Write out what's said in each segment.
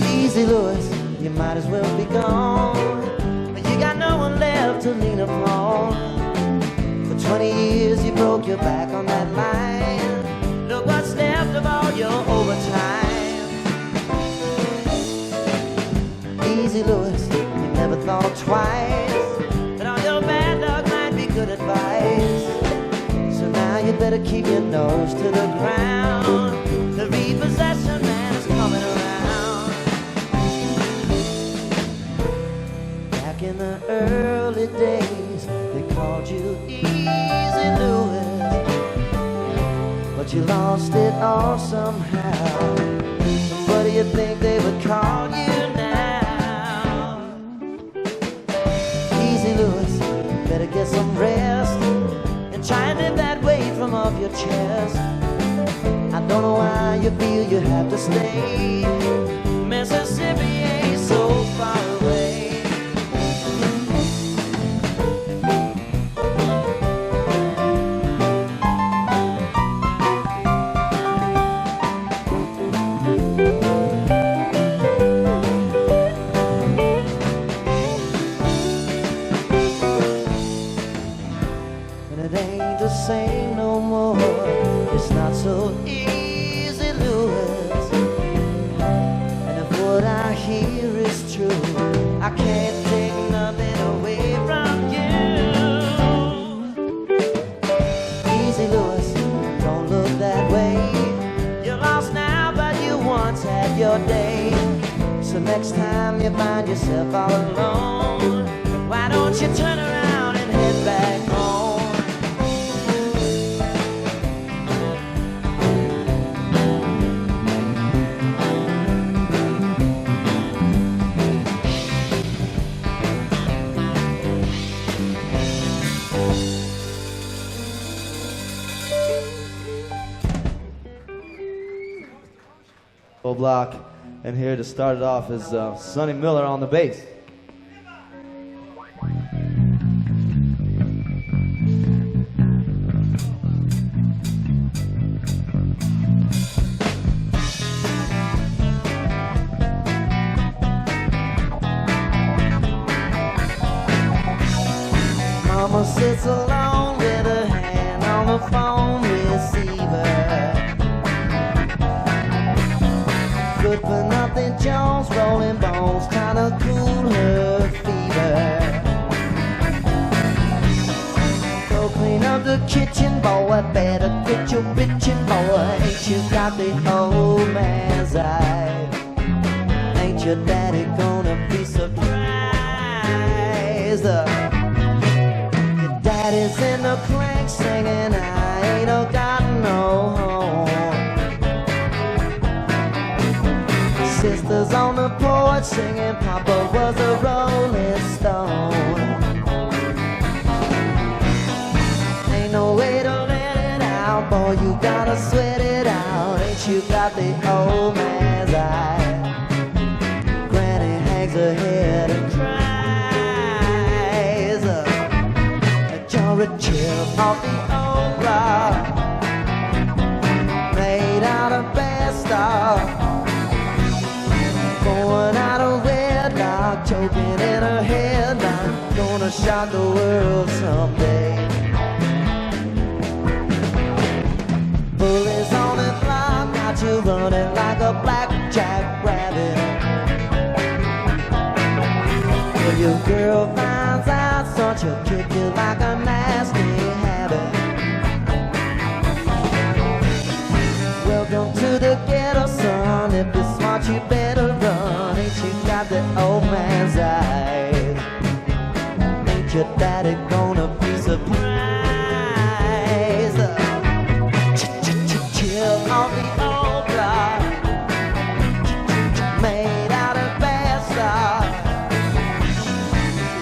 Easy, Louis, you might as well be gone. You got no one left to lean upon. For 20 years you broke your back on that line. Look what's left of all your overtime. Easy, Louis, you never thought twice that all your bad luck might be good advice. So now you better keep your nose to the ground. The repossession man is coming around. Back in the early days, they called you Easy Louis, but you lost it all somehow. What do you think they would call you now? Easy Louis, better get some rest and try and live that weight from off your chest. I don't know why you feel you have to stay. Mississippi ain't so far away. Same no more, it's not so easy, Louis. And if what I hear is true, I can't take nothing away from you. Easy, Louis, don't look that way. You're lost now, but you once had your day. So next time you find yourself all alone, why don't you turn around and head back home? Block, and here to start it off is Sonny Miller on the bass. Mama sits alone with her hand on the phone receiver. Good for nothing Jones, rolling bones, trying to cool her fever. Go clean up the kitchen, boy, better quit your bitching, boy. Ain't you got the old man's eye? Ain't your daddy gonna be surprised? Your daddy's in the clank singing, I ain't got no home. Sisters on the porch singing, Papa was a rolling stone. Ain't no way to let it out, boy, you gotta sweat it out. Ain't you got the old man's eye? Granny hangs her head and cries. You're a chip off the old block, made out of bad stuff. Going out of wedlock, choking in her headlock, gonna shock the world someday. Bullets on the block, got you running like a blackjack rabbit. If your girl finds out, son, she'll kick you like a nasty habit. Welcome to the ghetto, son. If you're smart, you better run. Ain't you got the old man's eyes? Ain't your daddy gonna be surprised? Chill on the old block, made out of bad stuff.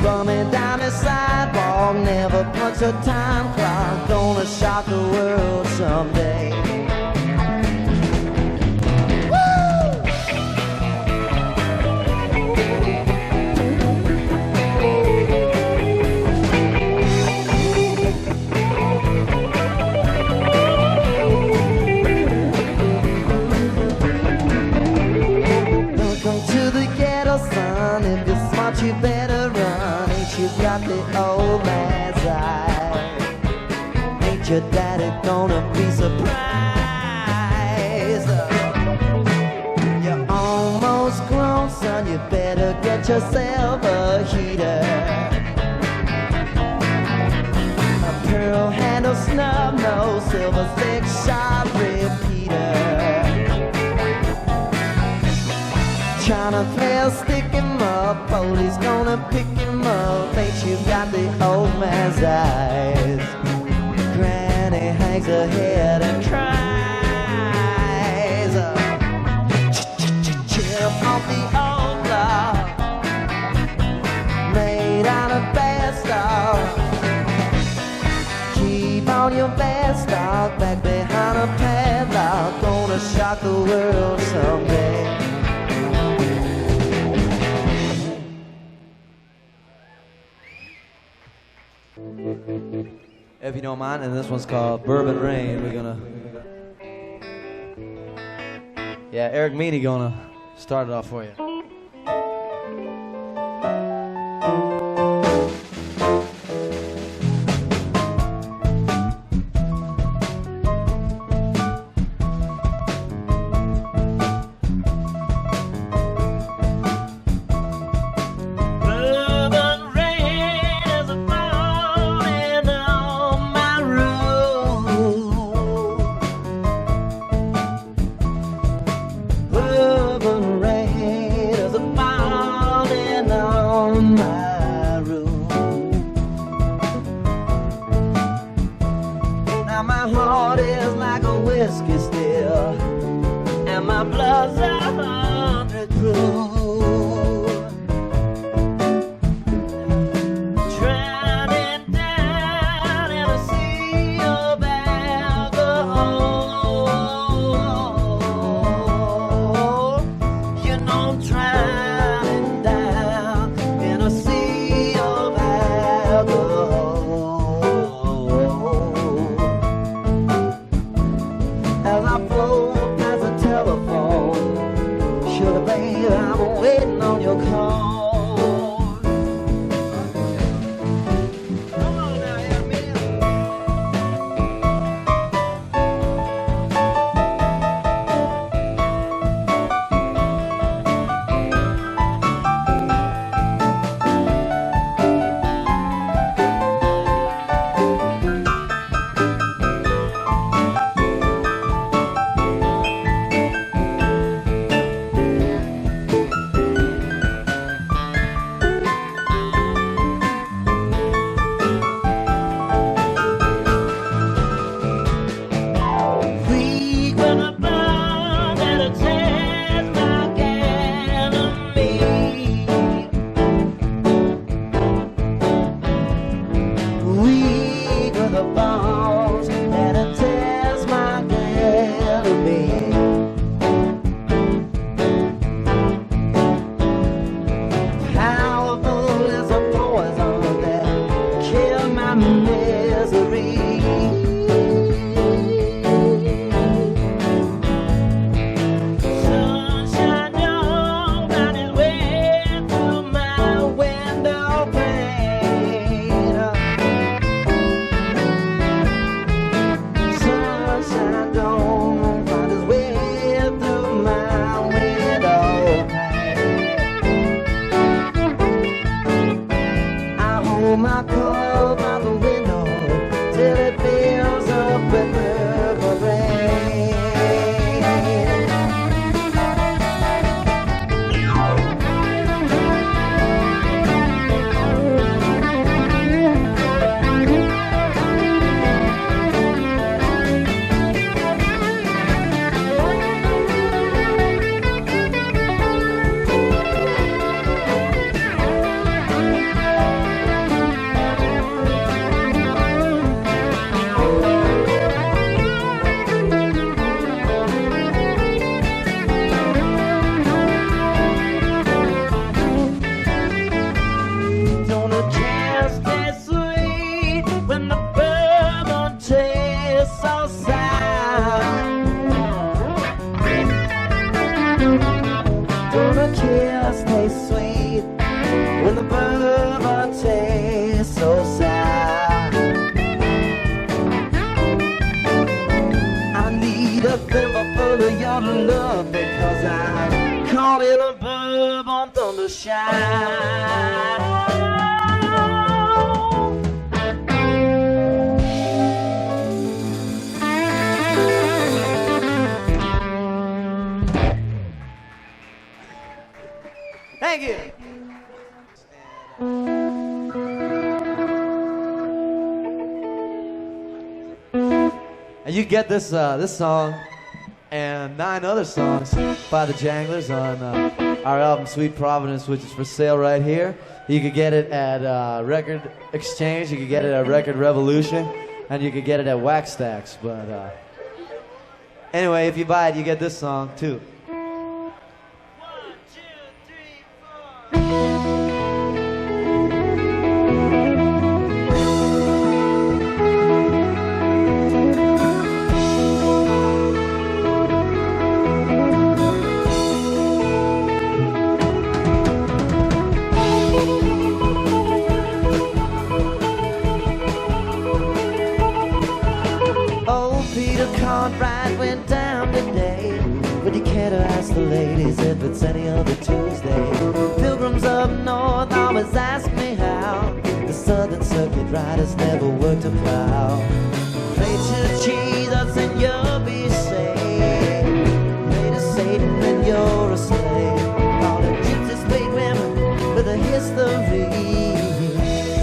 Running down the sidewalk, never punch a time clock. Gonna shock the world someday. your daddy gonna be surprised. You're almost grown, son, you better get yourself a heater. A pearl handle snub nose, silver thick shot repeater. China flail, stick him up, police gonna pick him up. Ain't you got the old man's eyes? Granny hangs her head and cries. Chip off the old block, made out of bad stock. Keep on your bad stock, back behind a padlock. Gonna shock the world someday. If you don't mind, and this one's called Bourbon Rain. We're gonna, yeah, Eric Meany gonna start it off for you. As I float past the telephone, sugar babe, I'm a thimble full of your love, because I'm caught in a bourbon thunder shine. Thank you. And you get this this song and 9 other songs by the Janglers on our album Sweet Providence, which is for sale right here. You could get it at Record Exchange, you could get it at Record Revolution, and you could get it at Wax Stacks. But anyway, if you buy it, you get this song too. Ride went down today, but you can't ask the ladies if it's any other Tuesday. Pilgrims up north always ask me how the Southern Circuit riders never worked a plow. Play to Jesus and you'll be saved. Play to Satan and you're a slave. All the gypsies paid women with a history.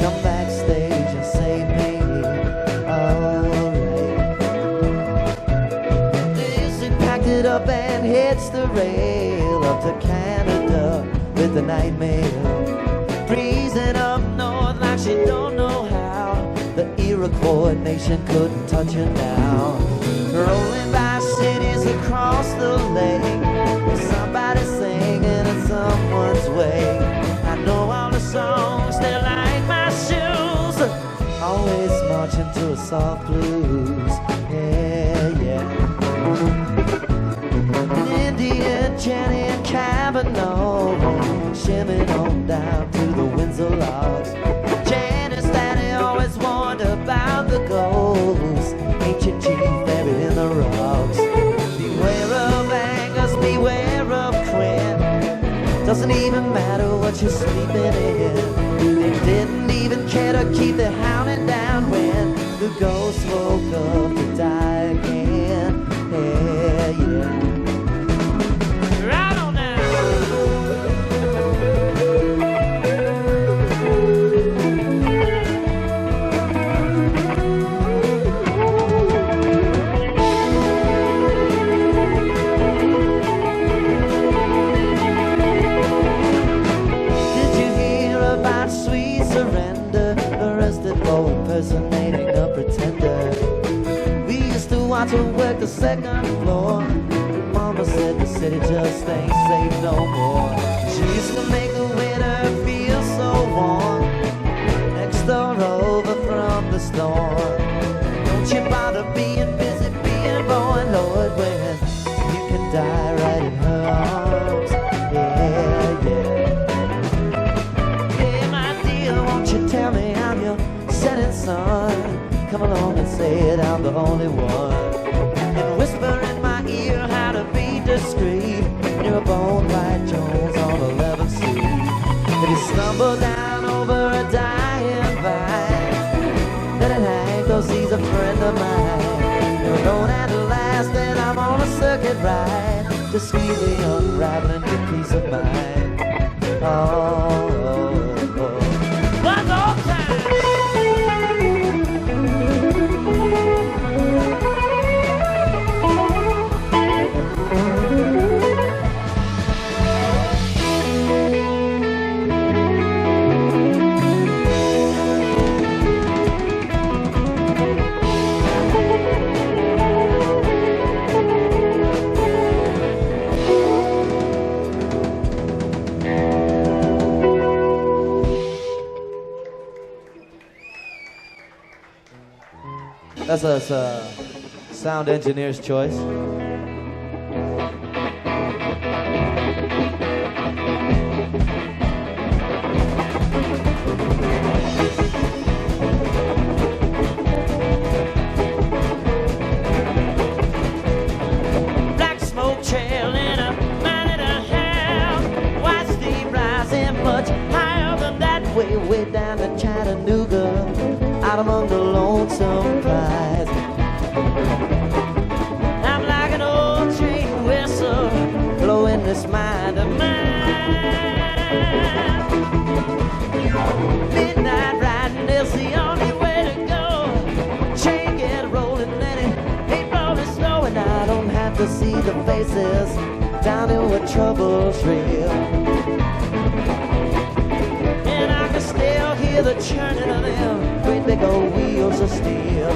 Come backstage and save me. Up and hits the rail up to Canada with the night mail. Freezing up north like she don't know how. The Iroquois nation couldn't touch her now. Rolling by cities across the lake, somebody singing in someone's way. I know all the songs, they're like my shoes, always marching to a soft blues. Yeah, yeah. Indian, Jenny, and Cavanaugh, shimming on down to the Windsor Lodge. Janice, Daddy always warned about the ghosts, ancient chief buried in the rocks. Beware of Angus, beware of Quinn. Doesn't even matter what you're sleeping in. They didn't even care to keep the hounding down when the ghost woke up to die again. Yeah, yeah. Impersonating a pretender. We used to watch her work the second floor. Mama said the city just ain't safe no more. She used to make the winter feel so warm. Next door over from the storm. Don't you bother being busy, being born, Lord, when you can die right in her arms. Yeah, yeah. Hey, my dear, won't you tell me I'm your setting sun? Come along and say it, I'm the only one. And whisper in my ear how to be discreet. You're a bone like Jones on 11th Street. If you stumble down over a dying vine, let it hang, 'cause he's a friend of mine. You're alone at last and I'm on a circuit ride, discreetly unraveling your peace of mind. Oh, oh, oh. One more time! That's a sound engineer's choice. of mine. Midnight riding is the only way to go. Chain get rolling and it ain't rolling slow, and I don't have to see the faces down here where trouble's real. And I can still hear the churning of them great big old wheels of steel.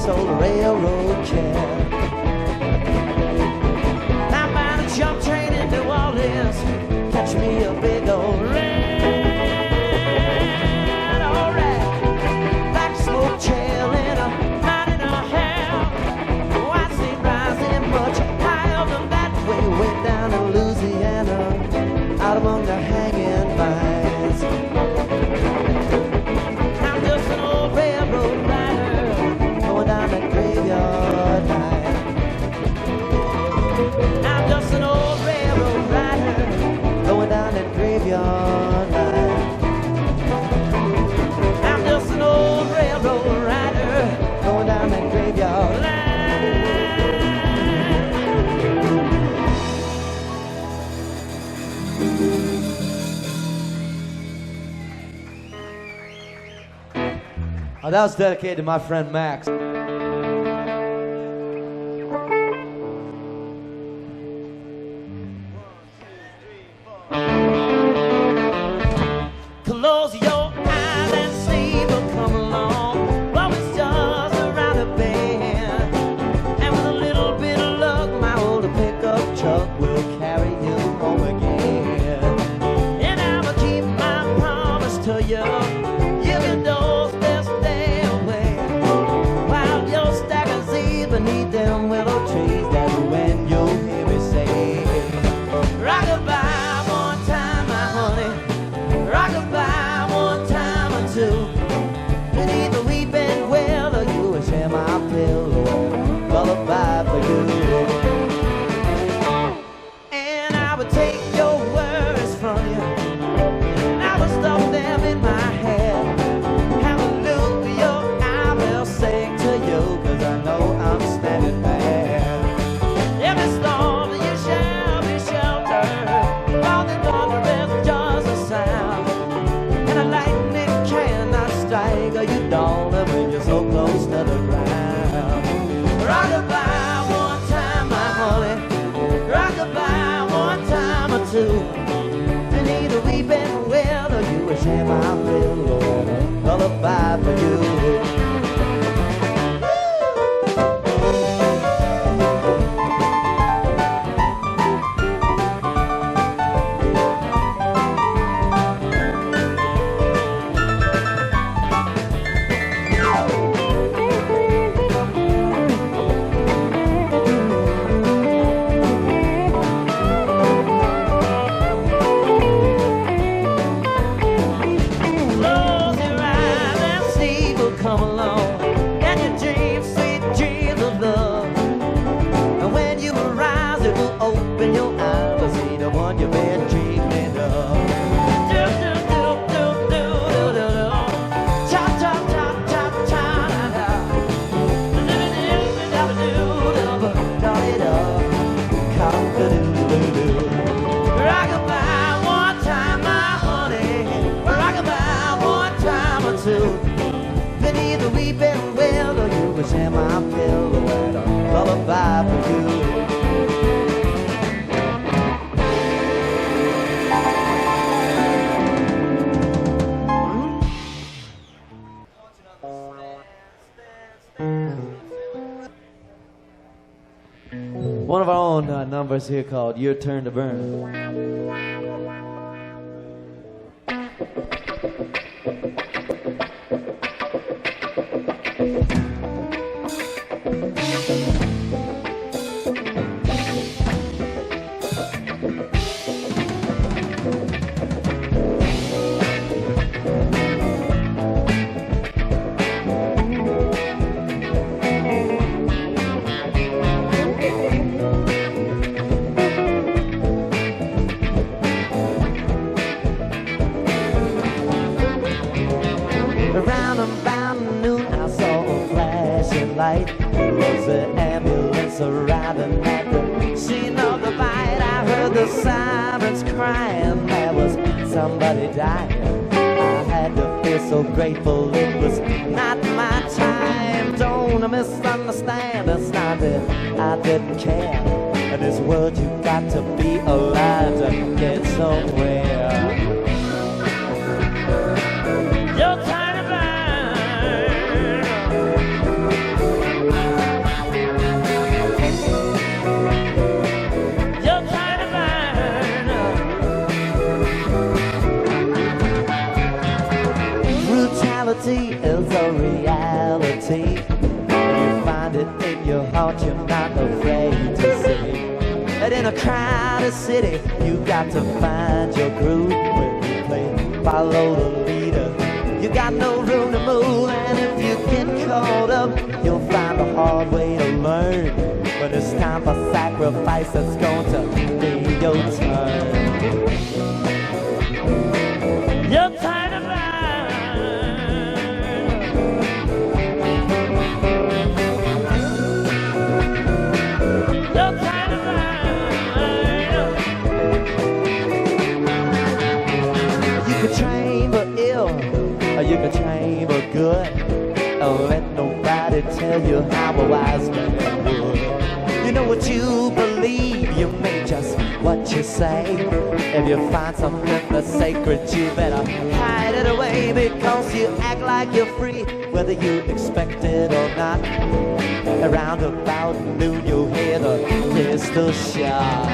Old railroad cat. I'm on a jump train in New Orleans. Catch me a big old red, alright. Black smoke trail in a mile and a half. Oh, I see rising much higher than that way, way down in Louisiana, out among the hanging vines. I'm just an old railroad rider down that graveyard line. I'm just an old railroad rider going down that graveyard line. I'm just an old railroad rider going down that graveyard line. Oh, that was dedicated to my friend Max. Close your eyes and sleep will come along. Well, it's just around the bend. And with a little bit of luck, my old pickup truck will carry you home again. And I will keep my promise to you. You can those best stay away while you're stacking seeds beneath them willow trees. That's when you'll hear me say, rock-a-bye one time, my honey. Rock-a-bye one time or two. Beneath the weeping willow, you will share my pillow. Lullaby for you. And I would take your words from you, and I would stuff them in my head. Hallelujah, I will sing to you, 'cause I know I'm standing there. Every storm you shall be sheltered. All the thunder is just a sound. And a lightning cannot strike you down when you're so close to the ground. Rock-a-bye one time, my honey. Rock-a-bye one time or two. Beneath the weeping willow, you will share my pillow. Lullaby for you. Close your eyes and sleep will come along, and your dreams, sweet dreams of love. And when you arise, it will open your eyes to see the one you've been dreaming of. Do, do, do, do, do, do, do, do. Cha, cha, cha, cha, cha, da, da. Do, do, do, do, do, do, do, da, da. Cock-a-doodle-doo. Rock-a-bye one time, my honey. Rock-a-bye one time or two. Beneath the weeping willow, you will share my pillow and a lullaby for you. One of our own numbers here called Your Turn to Burn. about noon, I saw a flashing light. It was an ambulance arriving at the scene of the fight. I heard the sirens crying, there was somebody dying. I had to feel so grateful it was not my time. Don't misunderstand, it's not that I didn't care. In this world you got to be alive to get somewhere. Your tiny bird, your tiny bird. Brutality is a reality. You find it in your heart, you're not afraid to see. And in a crowded city, you got to find your groove. When you play, follow the leader. You got no room to move, and if you get caught up, you'll find the hard way to learn. When it's time for sacrifice, it's going to be your turn. Your tiny bird, your tiny bird. You could train for ill, or you can train for good. Don't let nobody tell you how a wise man would. You know what you believe, you make just what you say. If you find something that's sacred, you better hide it away, because you act like you're free, whether you expect it or not. Around about noon, you'll hear the pistol shot.